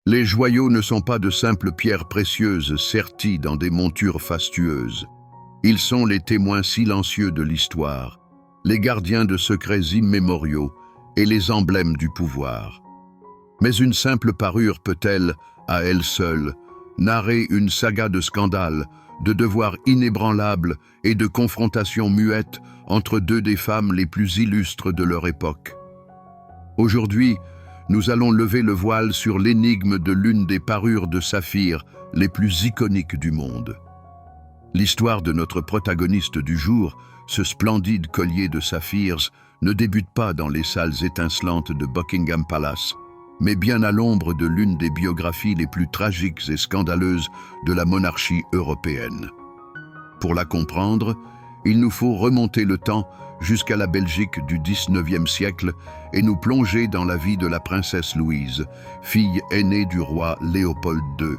Les joyaux ne sont pas de simples pierres précieuses serties dans des montures fastueuses. Ils sont les témoins silencieux de l'histoire, les gardiens de secrets immémoriaux et les emblèmes du pouvoir. Mais une simple parure peut-elle, à elle seule, narrer une saga de scandales, de devoirs inébranlables et de confrontations muettes entre deux des femmes les plus illustres de leur époque. Aujourd'hui, nous allons lever le voile sur l'énigme de l'une des parures de saphir les plus iconiques du monde. L'histoire de notre protagoniste du jour, ce splendide collier de saphirs, ne débute pas dans les salles étincelantes de Buckingham Palace, mais bien à l'ombre de l'une des biographies les plus tragiques et scandaleuses de la monarchie européenne. Pour la comprendre, il nous faut remonter le temps jusqu'à la Belgique du XIXe siècle et nous plonger dans la vie de la princesse Louise, fille aînée du roi Léopold II.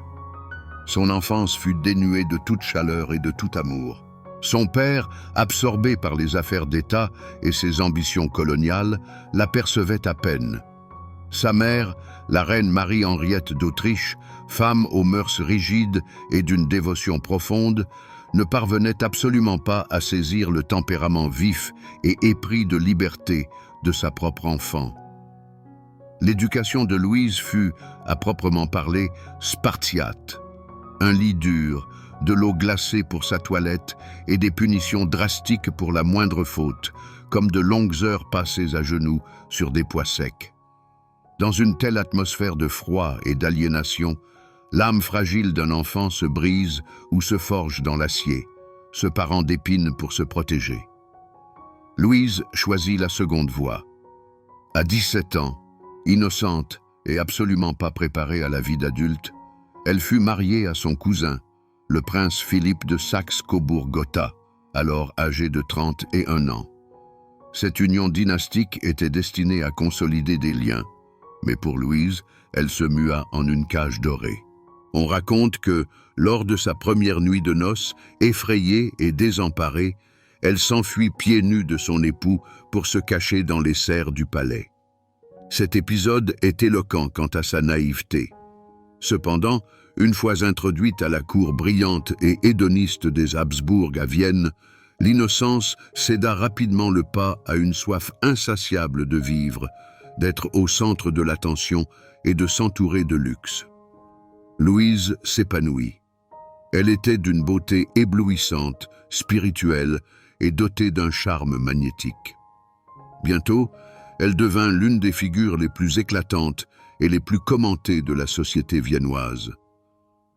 Son enfance fut dénuée de toute chaleur et de tout amour. Son père, absorbé par les affaires d'État et ses ambitions coloniales, l'apercevait à peine. Sa mère, la reine Marie-Henriette d'Autriche, femme aux mœurs rigides et d'une dévotion profonde, ne parvenait absolument pas à saisir le tempérament vif et épris de liberté de sa propre enfant. L'éducation de Louise fut, à proprement parler, spartiate. Un lit dur, de l'eau glacée pour sa toilette et des punitions drastiques pour la moindre faute, comme de longues heures passées à genoux sur des pois secs. Dans une telle atmosphère de froid et d'aliénation, l'âme fragile d'un enfant se brise ou se forge dans l'acier, se parant d'épines pour se protéger. Louise choisit la seconde voie. À 17 ans, innocente et absolument pas préparée à la vie d'adulte, elle fut mariée à son cousin, le prince Philippe de Saxe-Cobourg-Gotha, alors âgé de 31 ans. Cette union dynastique était destinée à consolider des liens, mais pour Louise, elle se mua en une cage dorée. On raconte que, lors de sa première nuit de noces, effrayée et désemparée, elle s'enfuit pieds nus de son époux pour se cacher dans les serres du palais. Cet épisode est éloquent quant à sa naïveté. Cependant, une fois introduite à la cour brillante et hédoniste des Habsbourg à Vienne, l'innocence céda rapidement le pas à une soif insatiable de vivre, d'être au centre de l'attention et de s'entourer de luxe. Louise s'épanouit. Elle était d'une beauté éblouissante, spirituelle et dotée d'un charme magnétique. Bientôt, elle devint l'une des figures les plus éclatantes et les plus commentées de la société viennoise.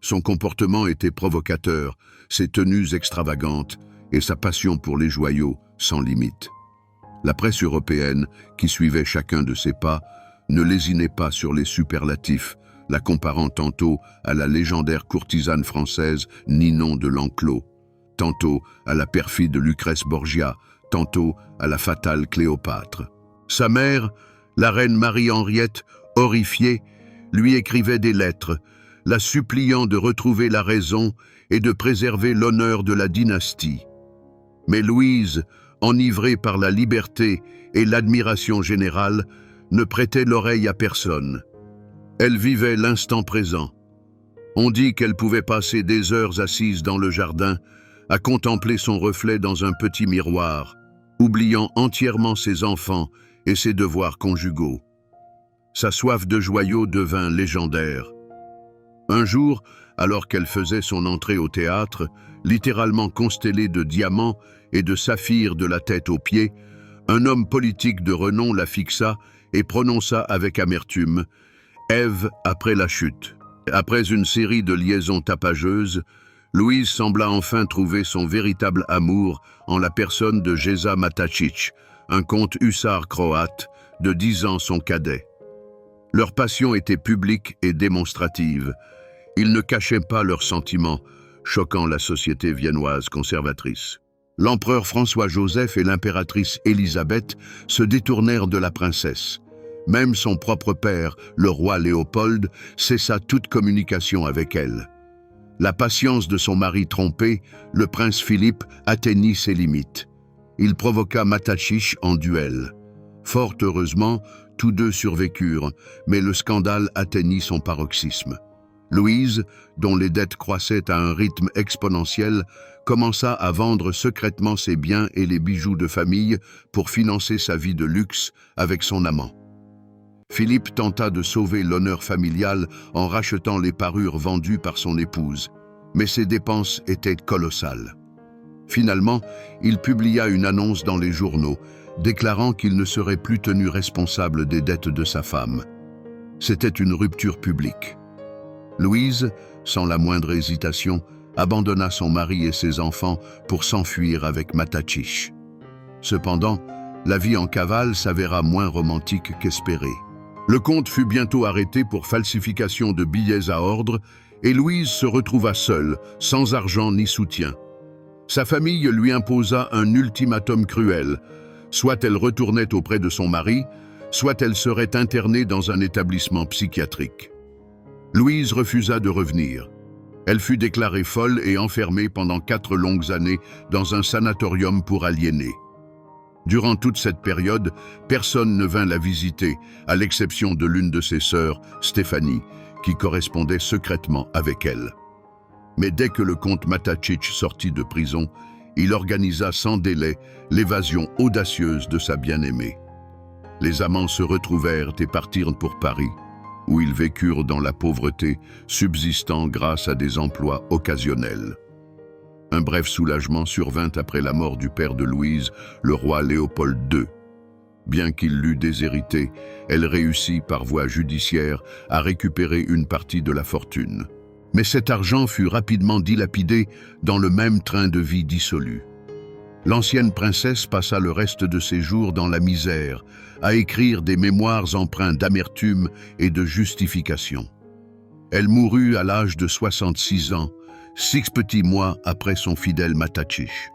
Son comportement était provocateur, ses tenues extravagantes et sa passion pour les joyaux sans limite. La presse européenne, qui suivait chacun de ses pas, ne lésinait pas sur les superlatifs, la comparant tantôt à la légendaire courtisane française Ninon de L'Enclos, tantôt à la perfide Lucrèce Borgia, tantôt à la fatale Cléopâtre. Sa mère, la reine Marie-Henriette, horrifiée, lui écrivait des lettres, la suppliant de retrouver la raison et de préserver l'honneur de la dynastie. Mais Louise, enivrée par la liberté et l'admiration générale, ne prêtait l'oreille à personne. Elle vivait l'instant présent. On dit qu'elle pouvait passer des heures assise dans le jardin, à contempler son reflet dans un petit miroir, oubliant entièrement ses enfants et ses devoirs conjugaux. Sa soif de joyaux devint légendaire. Un jour, alors qu'elle faisait son entrée au théâtre, littéralement constellée de diamants et de saphirs de la tête aux pieds, un homme politique de renom la fixa et prononça avec amertume « Ève après la chute ». Après une série de liaisons tapageuses, Louise sembla enfin trouver son véritable amour en la personne de Géza Matačić, un comte hussard croate, de 10 ans son cadet. Leur passion était publique et démonstrative. Ils ne cachaient pas leurs sentiments, choquant la société viennoise conservatrice. L'empereur François-Joseph et l'impératrice Élisabeth se détournèrent de la princesse. Même son propre père, le roi Léopold, cessa toute communication avec elle. La patience de son mari trompé, le prince Philippe, atteignit ses limites. Il provoqua Matačić en duel. Fort heureusement, Tous deux survécurent, mais le scandale atteignit son paroxysme. Louise, dont les dettes croissaient à un rythme exponentiel, commença à vendre secrètement ses biens et les bijoux de famille pour financer sa vie de luxe avec son amant. Philippe tenta de sauver l'honneur familial en rachetant les parures vendues par son épouse, mais ses dépenses étaient colossales. Finalement, il publia une annonce dans les journaux, déclarant qu'il ne serait plus tenu responsable des dettes de sa femme. C'était une rupture publique. Louise, sans la moindre hésitation, abandonna son mari et ses enfants pour s'enfuir avec Matatchiche. Cependant, la vie en cavale s'avéra moins romantique qu'espéré. Le comte fut bientôt arrêté pour falsification de billets à ordre et Louise se retrouva seule, sans argent ni soutien. Sa famille lui imposa un ultimatum cruel. Soit elle retournait auprès de son mari, soit elle serait internée dans un établissement psychiatrique. Louise refusa de revenir. Elle fut déclarée folle et enfermée pendant 4 longues années dans un sanatorium pour aliénés. Durant toute cette période, personne ne vint la visiter, à l'exception de l'une de ses sœurs, Stéphanie, qui correspondait secrètement avec elle. Mais dès que le comte Matatchiche sortit de prison, il organisa sans délai l'évasion audacieuse de sa bien-aimée. Les amants se retrouvèrent et partirent pour Paris, où ils vécurent dans la pauvreté, subsistant grâce à des emplois occasionnels. Un bref soulagement survint après la mort du père de Louise, le roi Léopold II. Bien qu'il l'eût déshéritée, elle réussit par voie judiciaire à récupérer une partie de la fortune. Mais cet argent fut rapidement dilapidé dans le même train de vie dissolu. L'ancienne princesse passa le reste de ses jours dans la misère, à écrire des mémoires empreints d'amertume et de justification. Elle mourut à l'âge de 66 ans, 6 petits mois après son fidèle Matatchiche.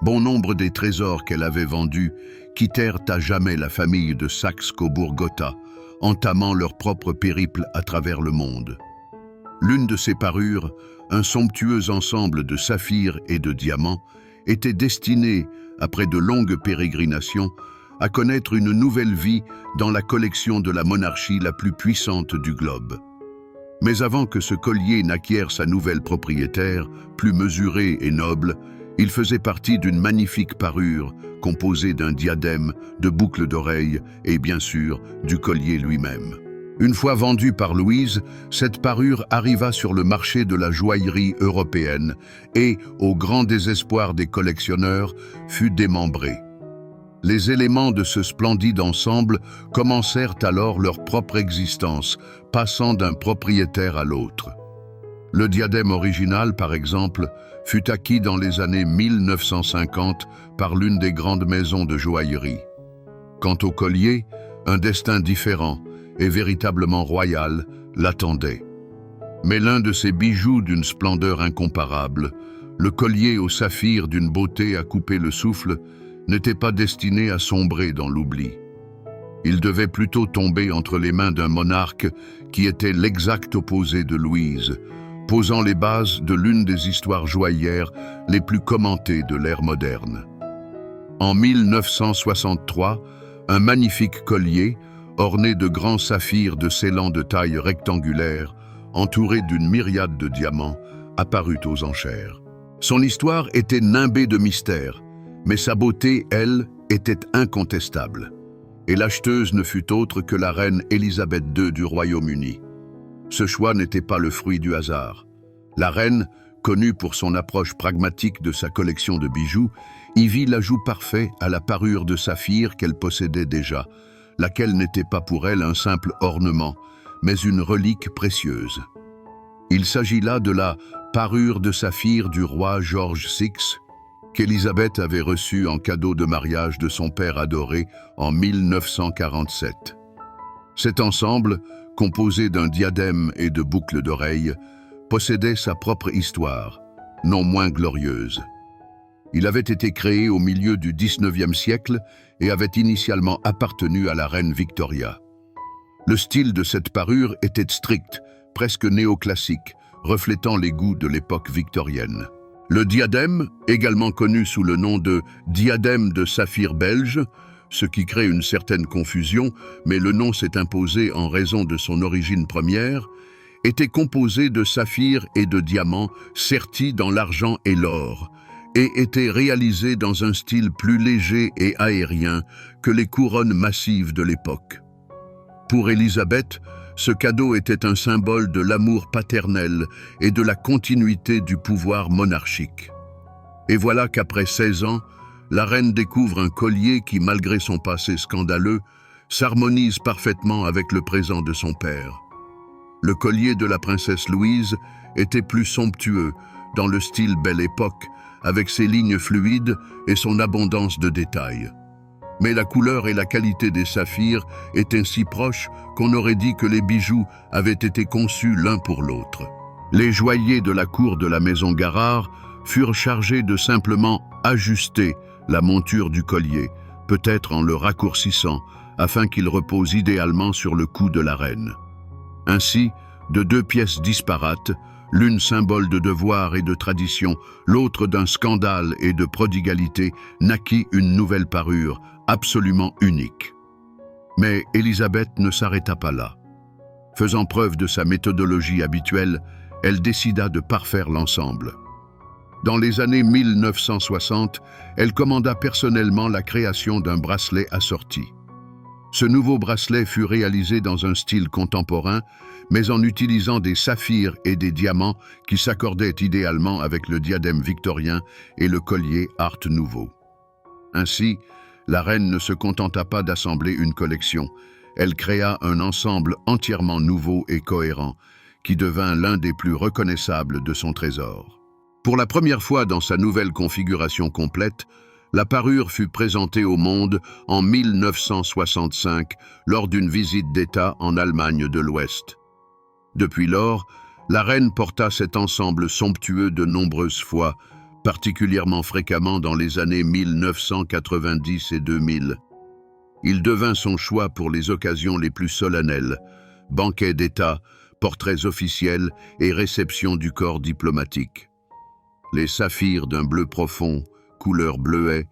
Bon nombre des trésors qu'elle avait vendus quittèrent à jamais la famille de Saxe-Cobourg-Gotha, entamant leur propre périple à travers le monde. L'une de ces parures, un somptueux ensemble de saphirs et de diamants, était destinée, après de longues pérégrinations, à connaître une nouvelle vie dans la collection de la monarchie la plus puissante du globe. Mais avant que ce collier n'acquiert sa nouvelle propriétaire, plus mesurée et noble, il faisait partie d'une magnifique parure composée d'un diadème, de boucles d'oreilles et bien sûr du collier lui-même. Une fois vendue par Louise, cette parure arriva sur le marché de la joaillerie européenne et, au grand désespoir des collectionneurs, fut démembrée. Les éléments de ce splendide ensemble commencèrent alors leur propre existence, passant d'un propriétaire à l'autre. Le diadème original, par exemple, fut acquis dans les années 1950 par l'une des grandes maisons de joaillerie. Quant au collier, un destin différent et véritablement royal l'attendait. Mais l'un de ces bijoux d'une splendeur incomparable, le collier au saphir d'une beauté à couper le souffle, n'était pas destiné à sombrer dans l'oubli. Il devait plutôt tomber entre les mains d'un monarque qui était l'exact opposé de Louise, posant les bases de l'une des histoires joaillières les plus commentées de l'ère moderne. En 1963, un magnifique collier, orné de grands saphirs de scellants de taille rectangulaire, entouré d'une myriade de diamants, apparut aux enchères. Son histoire était nimbée de mystères, mais sa beauté, elle, était incontestable. Et l'acheteuse ne fut autre que la reine Élisabeth II du Royaume-Uni. Ce choix n'était pas le fruit du hasard. La reine, connue pour son approche pragmatique de sa collection de bijoux, y vit l'ajout parfait à la parure de saphir qu'elle possédait déjà, laquelle n'était pas pour elle un simple ornement, mais une relique précieuse. Il s'agit là de la parure de saphir du roi George VI, qu'Élisabeth avait reçue en cadeau de mariage de son père adoré en 1947. Cet ensemble, composé d'un diadème et de boucles d'oreilles, possédait sa propre histoire, non moins glorieuse. Il avait été créé au milieu du XIXe siècle et avait initialement appartenu à la reine Victoria. Le style de cette parure était strict, presque néoclassique, reflétant les goûts de l'époque victorienne. Le diadème, également connu sous le nom de diadème de saphir belge, ce qui crée une certaine confusion, mais le nom s'est imposé en raison de son origine première, était composé de saphirs et de diamants sertis dans l'argent et l'or, et était réalisé dans un style plus léger et aérien que les couronnes massives de l'époque. Pour Élisabeth, ce cadeau était un symbole de l'amour paternel et de la continuité du pouvoir monarchique. Et voilà qu'après 16 ans, la reine découvre un collier qui, malgré son passé scandaleux, s'harmonise parfaitement avec le présent de son père. Le collier de la princesse Louise était plus somptueux, dans le style Belle Époque, avec ses lignes fluides et son abondance de détails. Mais la couleur et la qualité des saphirs étaient si proches qu'on aurait dit que les bijoux avaient été conçus l'un pour l'autre. Les joailliers de la cour de la maison Garard furent chargés de simplement ajuster la monture du collier, peut-être en le raccourcissant, afin qu'il repose idéalement sur le cou de la reine. Ainsi, de deux pièces disparates, l'une symbole de devoir et de tradition, l'autre d'un scandale et de prodigalité, naquit une nouvelle parure, absolument unique. Mais Élisabeth ne s'arrêta pas là. Faisant preuve de sa méthodologie habituelle, elle décida de parfaire l'ensemble. Dans les années 1960, elle commanda personnellement la création d'un bracelet assorti. Ce nouveau bracelet fut réalisé dans un style contemporain, mais en utilisant des saphirs et des diamants qui s'accordaient idéalement avec le diadème victorien et le collier Art Nouveau. Ainsi, la reine ne se contenta pas d'assembler une collection, elle créa un ensemble entièrement nouveau et cohérent, qui devint l'un des plus reconnaissables de son trésor. Pour la première fois dans sa nouvelle configuration complète, la parure fut présentée au monde en 1965 lors d'une visite d'État en Allemagne de l'Ouest. Depuis lors, la reine porta cet ensemble somptueux de nombreuses fois, particulièrement fréquemment dans les années 1990 et 2000. Il devint son choix pour les occasions les plus solennelles, banquets d'État, portraits officiels et réceptions du corps diplomatique. Les saphirs d'un bleu profond, couleur bleuet,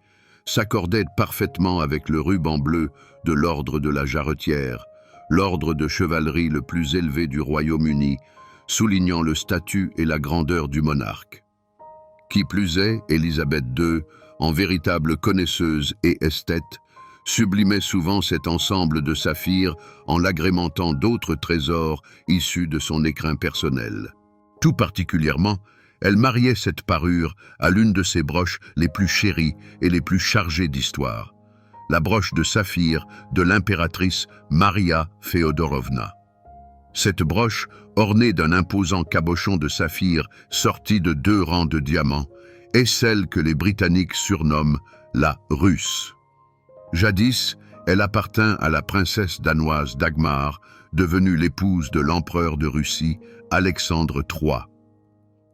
s'accordaient parfaitement avec le ruban bleu de l'ordre de la Jarretière, l'ordre de chevalerie le plus élevé du Royaume-Uni, soulignant le statut et la grandeur du monarque. Qui plus est, Élisabeth II, en véritable connaisseuse et esthète, sublimait souvent cet ensemble de saphirs en l'agrémentant d'autres trésors issus de son écrin personnel. Tout particulièrement, elle mariait cette parure à l'une de ses broches les plus chéries et les plus chargées d'histoire, la broche de saphir de l'impératrice Maria Féodorovna. Cette broche, ornée d'un imposant cabochon de saphir sorti de 2 rangs de diamants, est celle que les Britanniques surnomment la Russe. Jadis, elle appartint à la princesse danoise Dagmar, devenue l'épouse de l'empereur de Russie, Alexandre III.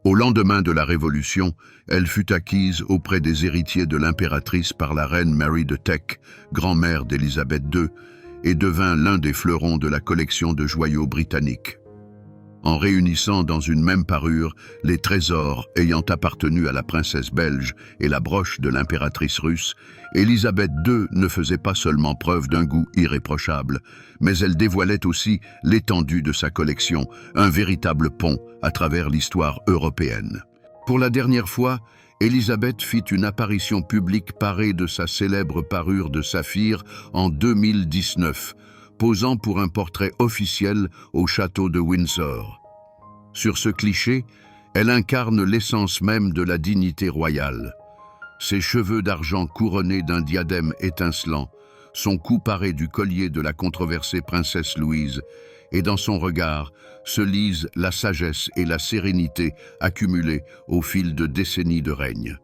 Au lendemain de la Révolution, elle fut acquise auprès des héritiers de l'impératrice par la reine Mary de Teck, grand-mère d'Élisabeth II, et devint l'un des fleurons de la collection de joyaux britanniques. En réunissant dans une même parure les trésors ayant appartenu à la princesse belge et la broche de l'impératrice russe, Élisabeth II ne faisait pas seulement preuve d'un goût irréprochable, mais elle dévoilait aussi l'étendue de sa collection, un véritable pont à travers l'histoire européenne. Pour la dernière fois, Élisabeth fit une apparition publique parée de sa célèbre parure de saphir en 2019, posant pour un portrait officiel au château de Windsor. Sur ce cliché, elle incarne l'essence même de la dignité royale. Ses cheveux d'argent couronnés d'un diadème étincelant, son cou paré du collier de la controversée princesse Louise, et dans son regard se lisent la sagesse et la sérénité accumulées au fil de décennies de règne.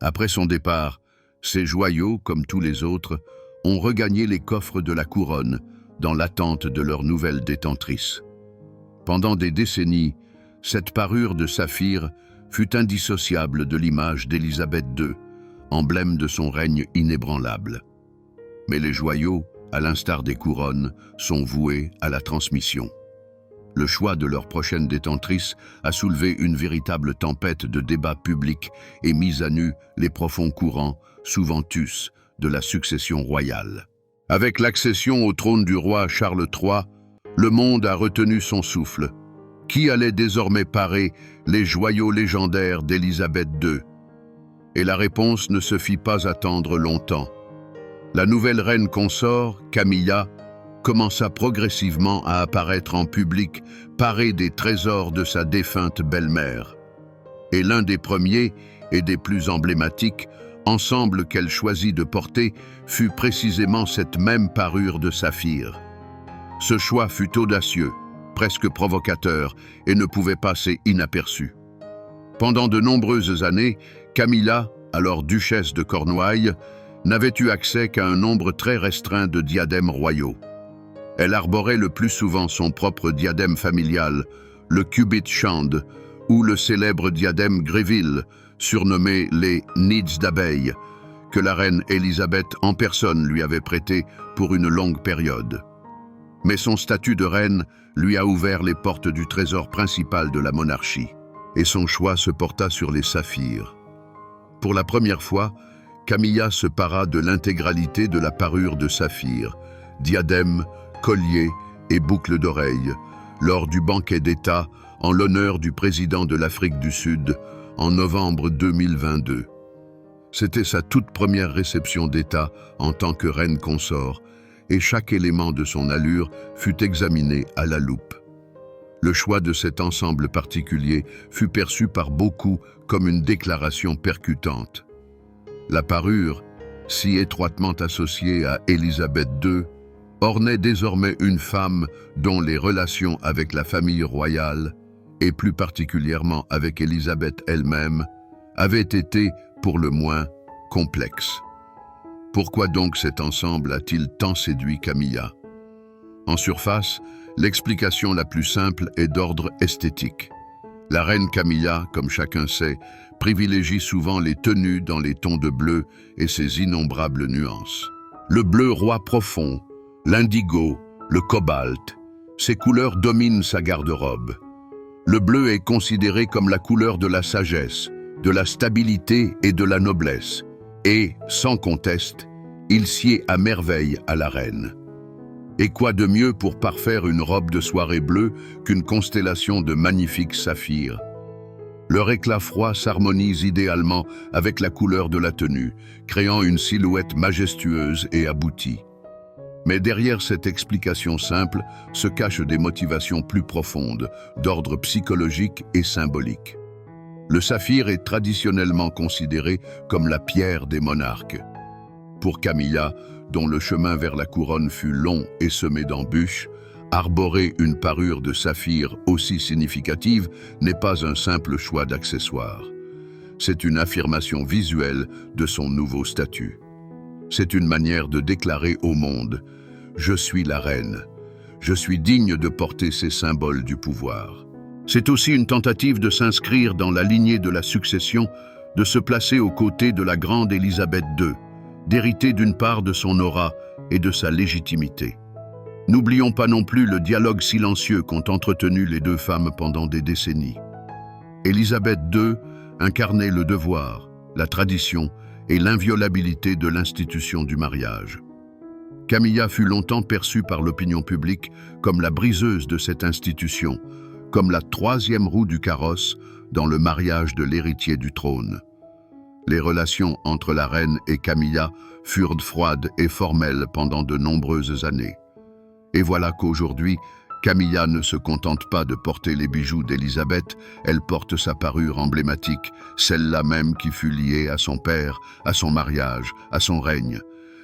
Après son départ, ces joyaux, comme tous les autres, ont regagné les coffres de la couronne dans l'attente de leur nouvelle détentrice. Pendant des décennies, cette parure de saphir fut indissociable de l'image d'Élisabeth II, emblème de son règne inébranlable. Mais les joyaux, à l'instar des couronnes, sont voués à la transmission. Le choix de leur prochaine détentrice a soulevé une véritable tempête de débats publics et mis à nu les profonds courants, souvent tus, de la succession royale. Avec l'accession au trône du roi Charles III, le monde a retenu son souffle. Qui allait désormais parer les joyaux légendaires d'Élisabeth II? Et la réponse ne se fit pas attendre longtemps. La nouvelle reine consort, Camilla, commença progressivement à apparaître en public, parée des trésors de sa défunte belle-mère. Et l'un des premiers et des plus emblématiques ensemble qu'elle choisit de porter fut précisément cette même parure de saphir. Ce choix fut audacieux, presque provocateur, et ne pouvait passer inaperçu. Pendant de nombreuses années, Camilla, alors duchesse de Cornouailles, n'avait eu accès qu'à un nombre très restreint de diadèmes royaux. Elle arborait le plus souvent son propre diadème familial, le Cubit Chand, ou le célèbre diadème Gréville, surnommé les Nids d'abeilles, que la reine Élisabeth en personne lui avait prêté pour une longue période. Mais son statut de reine lui a ouvert les portes du trésor principal de la monarchie, et son choix se porta sur les saphirs. Pour la première fois, Camilla se para de l'intégralité de la parure de saphir, diadème, collier et boucles d'oreilles, lors du banquet d'État en l'honneur du président de l'Afrique du Sud en novembre 2022. C'était sa toute première réception d'État en tant que reine consort, et chaque élément de son allure fut examiné à la loupe. Le choix de cet ensemble particulier fut perçu par beaucoup comme une déclaration percutante. La parure, si étroitement associée à Élisabeth II, ornait désormais une femme dont les relations avec la famille royale, et plus particulièrement avec Élisabeth elle-même, avaient été, pour le moins, complexes. Pourquoi donc cet ensemble a-t-il tant séduit Camilla? En surface, l'explication la plus simple est d'ordre esthétique. La reine Camilla, comme chacun sait, privilégie souvent les tenues dans les tons de bleu et ses innombrables nuances. Le bleu roi profond, l'indigo, le cobalt, ces couleurs dominent sa garde-robe. Le bleu est considéré comme la couleur de la sagesse, de la stabilité et de la noblesse, et, sans conteste, il sied à merveille à la reine. Et quoi de mieux pour parfaire une robe de soirée bleue qu'une constellation de magnifiques saphirs? Leur éclat froid s'harmonise idéalement avec la couleur de la tenue, créant une silhouette majestueuse et aboutie. Mais derrière cette explication simple se cachent des motivations plus profondes, d'ordre psychologique et symbolique. Le saphir est traditionnellement considéré comme la pierre des monarques. Pour Camilla, dont le chemin vers la couronne fut long et semé d'embûches, arborer une parure de saphir aussi significative n'est pas un simple choix d'accessoire. C'est une affirmation visuelle de son nouveau statut. C'est une manière de déclarer au monde « Je suis la reine. Je suis digne de porter ces symboles du pouvoir ». C'est aussi une tentative de s'inscrire dans la lignée de la succession, de se placer aux côtés de la grande Élisabeth II, d'hériter d'une part de son aura et de sa légitimité. N'oublions pas non plus le dialogue silencieux qu'ont entretenu les deux femmes pendant des décennies. Élisabeth II incarnait le devoir, la tradition et l'inviolabilité de l'institution du mariage. Camilla fut longtemps perçue par l'opinion publique comme la briseuse de cette institution, comme la troisième roue du carrosse dans le mariage de l'héritier du trône. Les relations entre la reine et Camilla furent froides et formelles pendant de nombreuses années. Et voilà qu'aujourd'hui, Camilla ne se contente pas de porter les bijoux d'Élisabeth, elle porte sa parure emblématique, celle-là même qui fut liée à son père, à son mariage, à son règne.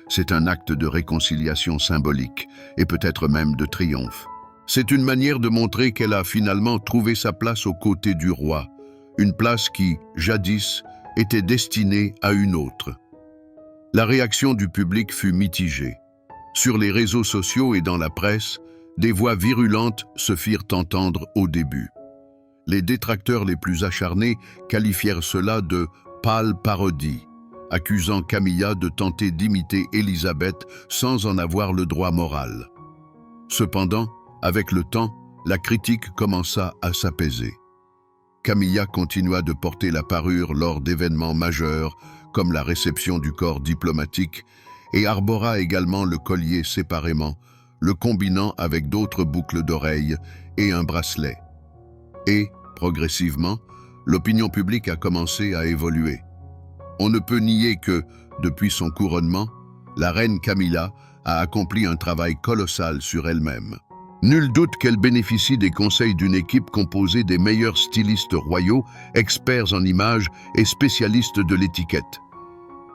C'est un acte de réconciliation symbolique, et peut-être même de triomphe. C'est une manière de montrer qu'elle a finalement trouvé sa place aux côtés du roi, une place qui, jadis, était destinée à une autre. La réaction du public fut mitigée. Sur les réseaux sociaux et dans la presse, des voix virulentes se firent entendre au début. Les détracteurs les plus acharnés qualifièrent cela de « pâle parodie », accusant Camilla de tenter d'imiter Élisabeth sans en avoir le droit moral. Cependant, avec le temps, la critique commença à s'apaiser. Camilla continua de porter la parure lors d'événements majeurs comme la réception du corps diplomatique, et arbora également le collier séparément, le combinant avec d'autres boucles d'oreilles et un bracelet. Et, progressivement, l'opinion publique a commencé à évoluer. On ne peut nier que, depuis son couronnement, la reine Camilla a accompli un travail colossal sur elle-même. Nul doute qu'elle bénéficie des conseils d'une équipe composée des meilleurs stylistes royaux, experts en images et spécialistes de l'étiquette.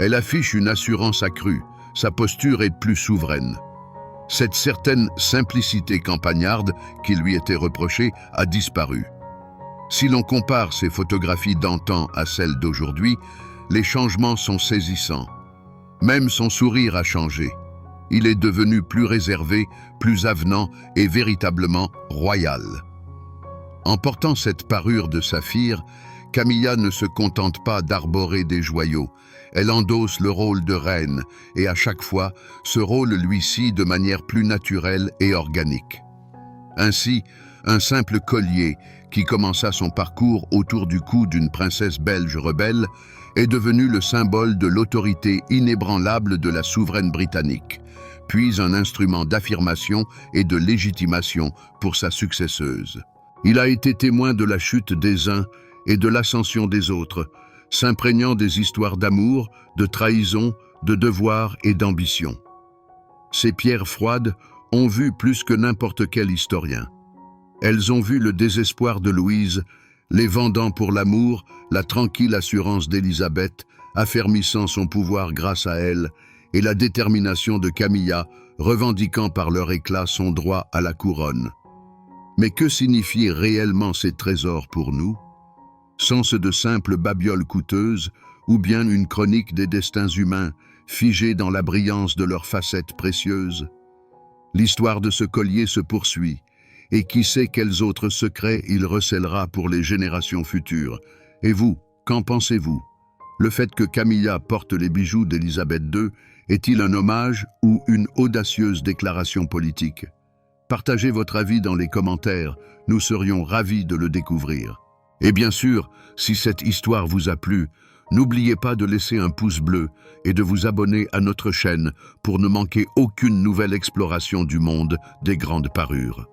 Elle affiche une assurance accrue, sa posture est plus souveraine. Cette certaine simplicité campagnarde qui lui était reprochée a disparu. Si l'on compare ces photographies d'antan à celles d'aujourd'hui, les changements sont saisissants. Même son sourire a changé. Il est devenu plus réservé, plus avenant et véritablement royal. En portant cette parure de saphir, Camilla ne se contente pas d'arborer des joyaux. Elle endosse le rôle de reine et à chaque fois, ce rôle lui scie de manière plus naturelle et organique. Ainsi, un simple collier qui commença son parcours autour du cou d'une princesse belge rebelle est devenu le symbole de l'autorité inébranlable de la souveraine britannique, puis un instrument d'affirmation et de légitimation pour sa successeuse. Il a été témoin de la chute des uns et de l'ascension des autres, s'imprégnant des histoires d'amour, de trahison, de devoir et d'ambition. Ces pierres froides ont vu plus que n'importe quel historien. Elles ont vu le désespoir de Louise, les vendant pour l'amour, la tranquille assurance d'Élisabeth, affermissant son pouvoir grâce à elle, et la détermination de Camilla, revendiquant par leur éclat son droit à la couronne. Mais que signifient réellement ces trésors pour nous? Sont-ce de simples babioles coûteuses, ou bien une chronique des destins humains, figés dans la brillance de leurs facettes précieuses? L'histoire de ce collier se poursuit, et qui sait quels autres secrets il recèlera pour les générations futures. Et vous, qu'en pensez-vous? Le fait que Camilla porte les bijoux d'Élisabeth II est-il un hommage ou une audacieuse déclaration politique? Partagez votre avis dans les commentaires, nous serions ravis de le découvrir. Et bien sûr, si cette histoire vous a plu, n'oubliez pas de laisser un pouce bleu et de vous abonner à notre chaîne pour ne manquer aucune nouvelle exploration du monde des grandes parures.